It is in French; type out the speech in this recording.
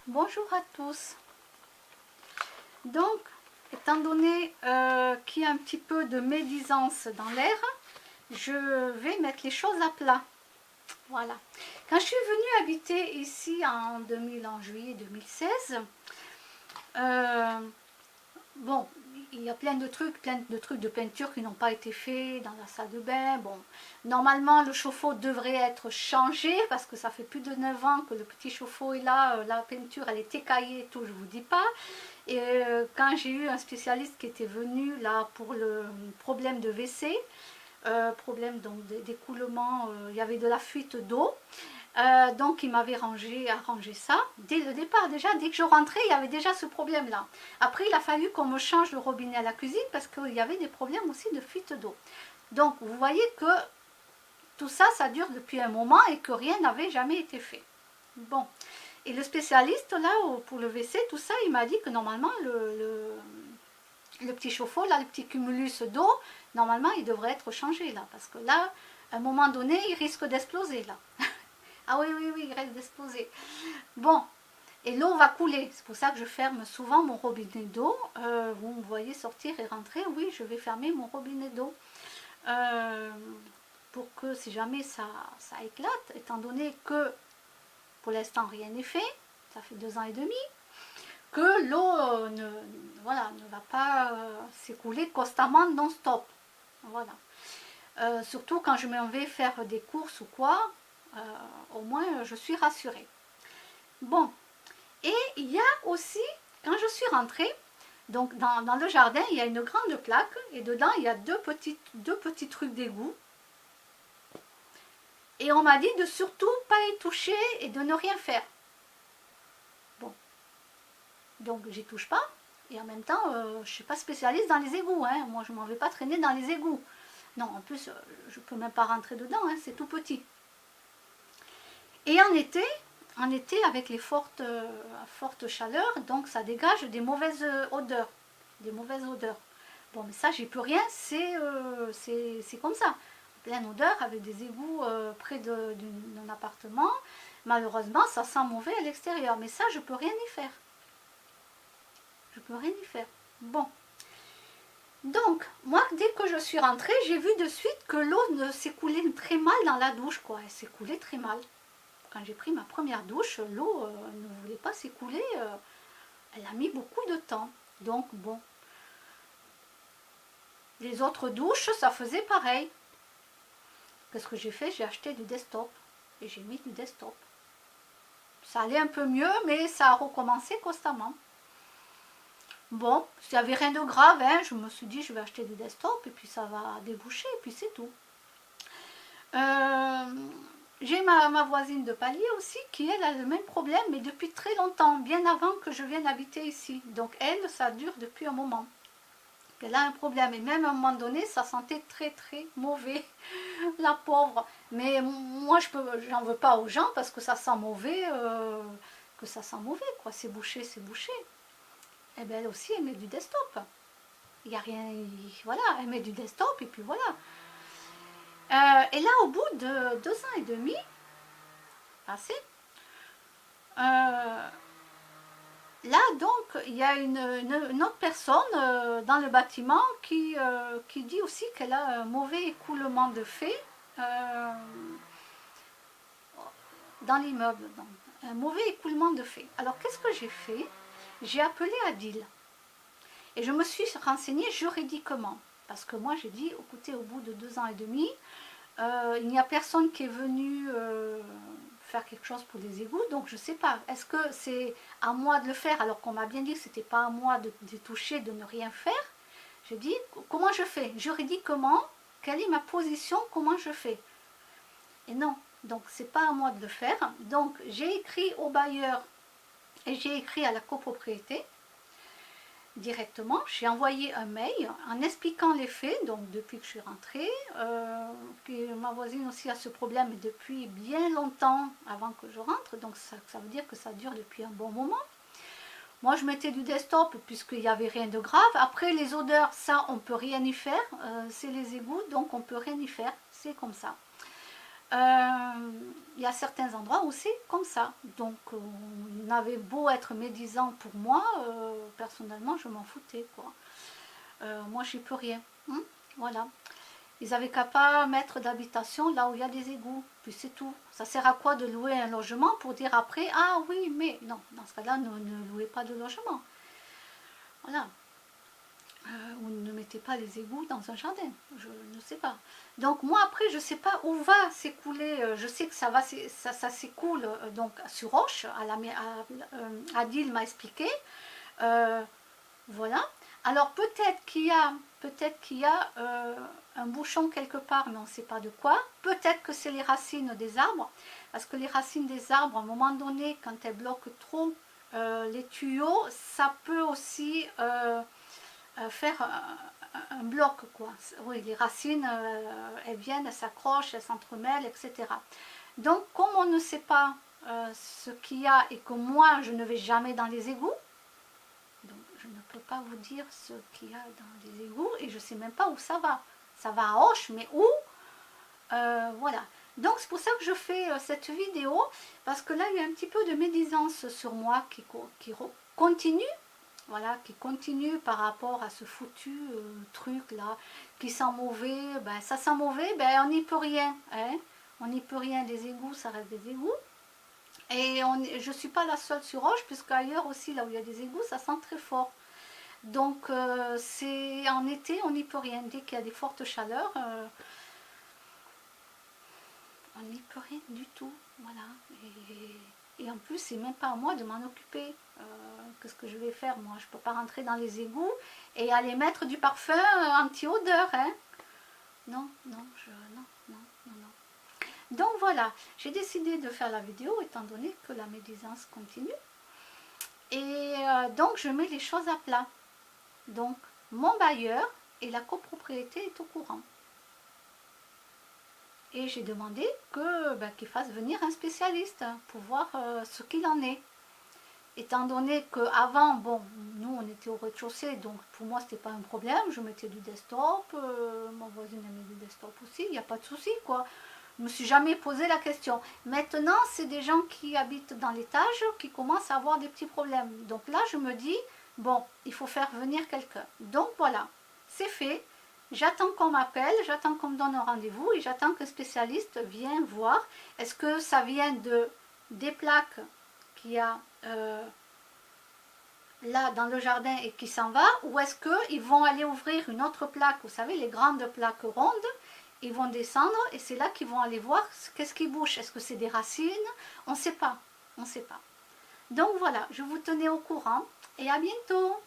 Bonjour à tous. Donc, étant donné qu'il y a un petit peu de médisance dans l'air, je vais mettre les choses à plat. Voilà. Quand je suis venue habiter ici en juillet 2016, bon, il y a plein de trucs de peinture qui n'ont pas été faits dans la salle de bain. Bon, normalement, le chauffe-eau devrait être changé parce que ça fait plus de 9 ans que le petit chauffe-eau est là. La peinture, elle est écaillée et tout, je vous dis pas. Et quand j'ai eu un spécialiste qui était venu là pour le problème de WC, problème donc d'écoulement, il y avait de la fuite d'eau. Donc il m'avait arrangé ça dès le départ. Déjà, dès que je rentrais, il y avait déjà ce problème-là. Après, il a fallu qu'on me change le robinet à la cuisine parce qu'il y avait des problèmes aussi de fuite d'eau. Donc vous voyez que tout ça, ça dure depuis un moment et que rien n'avait jamais été fait. Bon. Et le spécialiste, là, pour le WC, tout ça, il m'a dit que normalement, le petit chauffe-eau, là, le petit cumulus d'eau, normalement, il devrait être changé, là. Parce que là, à un moment donné, il risque d'exploser, là. Ah oui, oui, oui, il risque d'exploser. Bon, et l'eau va couler. C'est pour ça que je ferme souvent mon robinet d'eau. Vous me voyez sortir et rentrer. Oui, je vais fermer mon robinet d'eau. Pour que si jamais ça éclate, étant donné que pour l'instant rien n'est fait, ça fait 2 ans et demi, que l'eau ne va pas s'écouler constamment non-stop. Voilà. Surtout quand je m'en vais faire des courses ou quoi, au moins je suis rassurée. Bon, et il y a aussi, quand je suis rentrée, donc dans le jardin, il y a une grande plaque, et dedans il y a deux petits trucs d'égout. Et on m'a dit de surtout pas y toucher et de ne rien faire. Bon, donc j'y touche pas. Et en même temps, je ne suis pas spécialiste dans les égouts. Hein. Moi, je ne m'en vais pas traîner dans les égouts. Non, en plus, je ne peux même pas rentrer dedans. Hein. C'est tout petit. Et en été avec les fortes chaleurs, donc ça dégage des mauvaises odeurs. Bon, mais ça, j'y peux rien. C'est comme ça. Plein d'odeurs avec des égouts près d'un appartement. Malheureusement, ça sent mauvais à l'extérieur. Mais ça, je peux rien y faire. Je peux rien y faire. Bon. Donc, moi, dès que je suis rentrée, j'ai vu de suite que l'eau s'écoulait très mal dans la douche, quoi. Elle s'écoulait très mal. Quand j'ai pris ma première douche, l'eau ne voulait pas s'écouler. Elle a mis beaucoup de temps. Donc, bon. Les autres douches, ça faisait pareil. Qu'est-ce que j'ai fait? J'ai acheté du desktop. Et j'ai mis du desktop. Ça allait un peu mieux, mais ça a recommencé constamment. Bon, s'il n'y avait rien de grave, hein, je me suis dit je vais acheter du desktop et puis ça va déboucher et puis c'est tout. J'ai ma voisine de palier aussi qui elle a le même problème mais depuis très longtemps, bien avant que je vienne habiter ici. Donc elle, ça dure depuis un moment. Elle a un problème et même à un moment donné ça sentait très très mauvais, la pauvre. Mais moi j'en veux pas aux gens parce que ça sent mauvais, quoi. C'est bouché, c'est bouché. Et bien elle aussi elle met du desktop. Il n'y a rien, voilà, elle met du desktop et puis voilà. Et là au bout de 2 ans et demi, passé, là donc il y a une autre personne dans le bâtiment qui dit aussi qu'elle a un mauvais écoulement de fait dans l'immeuble. Un mauvais écoulement de fait. Alors qu'est-ce que j'ai fait? J'ai appelé Adil. Et je me suis renseignée juridiquement. Parce que moi, j'ai dit, écoutez, au bout de 2 ans et demi, il n'y a personne qui est venu faire quelque chose pour les égouts. Donc, je ne sais pas. Est-ce que c'est à moi de le faire alors qu'on m'a bien dit que ce n'était pas à moi de toucher, de ne rien faire? J'ai dit, comment je fais? Juridiquement, quelle est ma position? Comment je fais? Et non. Donc, ce n'est pas à moi de le faire. Donc, j'ai écrit au bailleur et j'ai écrit à la copropriété directement. J'ai envoyé un mail en expliquant les faits, donc depuis que je suis rentrée, que ma voisine aussi a ce problème depuis bien longtemps avant que je rentre, donc ça veut dire que ça dure depuis un bon moment. Moi je mettais du desktop puisqu'il n'y avait rien de grave. Après les odeurs, ça on peut rien y faire, c'est les égouts, donc on peut rien y faire, c'est comme ça. Il y a certains endroits où c'est comme ça. Donc, on avait beau être médisant pour moi, personnellement, je m'en foutais, quoi. Moi, j'y peux rien. Hein, voilà. Ils avaient qu'à pas mettre d'habitation là où il y a des égouts. Puis c'est tout. Ça sert à quoi de louer un logement pour dire après, ah oui, mais non, dans ce cas-là, ne louez pas de logement. Voilà. Ou ne mettez pas les égouts dans un jardin, je ne sais pas. Donc moi après je ne sais pas où va s'écouler, je sais que ça s'écoule donc sur Roche, Adil m'a expliqué, voilà. Alors peut-être qu'il y a un bouchon quelque part, mais on ne sait pas de quoi. Peut-être que c'est les racines des arbres, parce que les racines des arbres, à un moment donné, quand elles bloquent trop les tuyaux, ça peut aussi faire un bloc, quoi. Oui, les racines, elles viennent, elles s'accrochent, elles s'entremêlent, etc. Donc, comme on ne sait pas ce qu'il y a et que moi, je ne vais jamais dans les égouts, donc je ne peux pas vous dire ce qu'il y a dans les égouts et je ne sais même pas où ça va. Ça va à Auch, mais où voilà. Donc, c'est pour ça que je fais cette vidéo, parce que là, il y a un petit peu de médisance sur moi qui continue. Voilà, qui continue par rapport à ce foutu truc là, qui sent mauvais, ben ça sent mauvais, ben on n'y peut rien, hein, on n'y peut rien, les égouts ça reste des égouts, et je ne suis pas la seule sur Roche, puisque ailleurs aussi, là où il y a des égouts, ça sent très fort, donc c'est en été, on n'y peut rien, dès qu'il y a des fortes chaleurs, on n'y peut rien du tout, voilà, et en plus, c'est même pas à moi de m'en occuper. Qu'est-ce que je vais faire, moi? Je peux pas rentrer dans les égouts et aller mettre du parfum anti-odeur, hein? Non, non, non, non, non, non. Donc voilà, j'ai décidé de faire la vidéo étant donné que la médisance continue. Et donc, je mets les choses à plat. Donc, mon bailleur et la copropriété est au courant. Et j'ai demandé qu'il fasse venir un spécialiste pour voir ce qu'il en est. Étant donné qu'avant, bon, nous on était au rez-de-chaussée, donc pour moi c'était pas un problème, je mettais du desktop, mon voisine a mis du desktop aussi, il n'y a pas de souci quoi. Je me suis jamais posé la question. Maintenant, c'est des gens qui habitent dans l'étage qui commencent à avoir des petits problèmes. Donc là, je me dis, bon, il faut faire venir quelqu'un. Donc voilà, c'est fait. J'attends qu'on m'appelle, j'attends qu'on me donne un rendez-vous et j'attends qu'un spécialiste vienne voir. Est-ce que ça vient des plaques qu'il y a là dans le jardin et qui s'en va, ou est-ce qu'ils vont aller ouvrir une autre plaque, vous savez, les grandes plaques rondes, ils vont descendre et c'est là qu'ils vont aller voir qu'est-ce qui bouge, est-ce que c'est des racines, on ne sait pas, on ne sait pas. Donc voilà, je vous tenais au courant et à bientôt.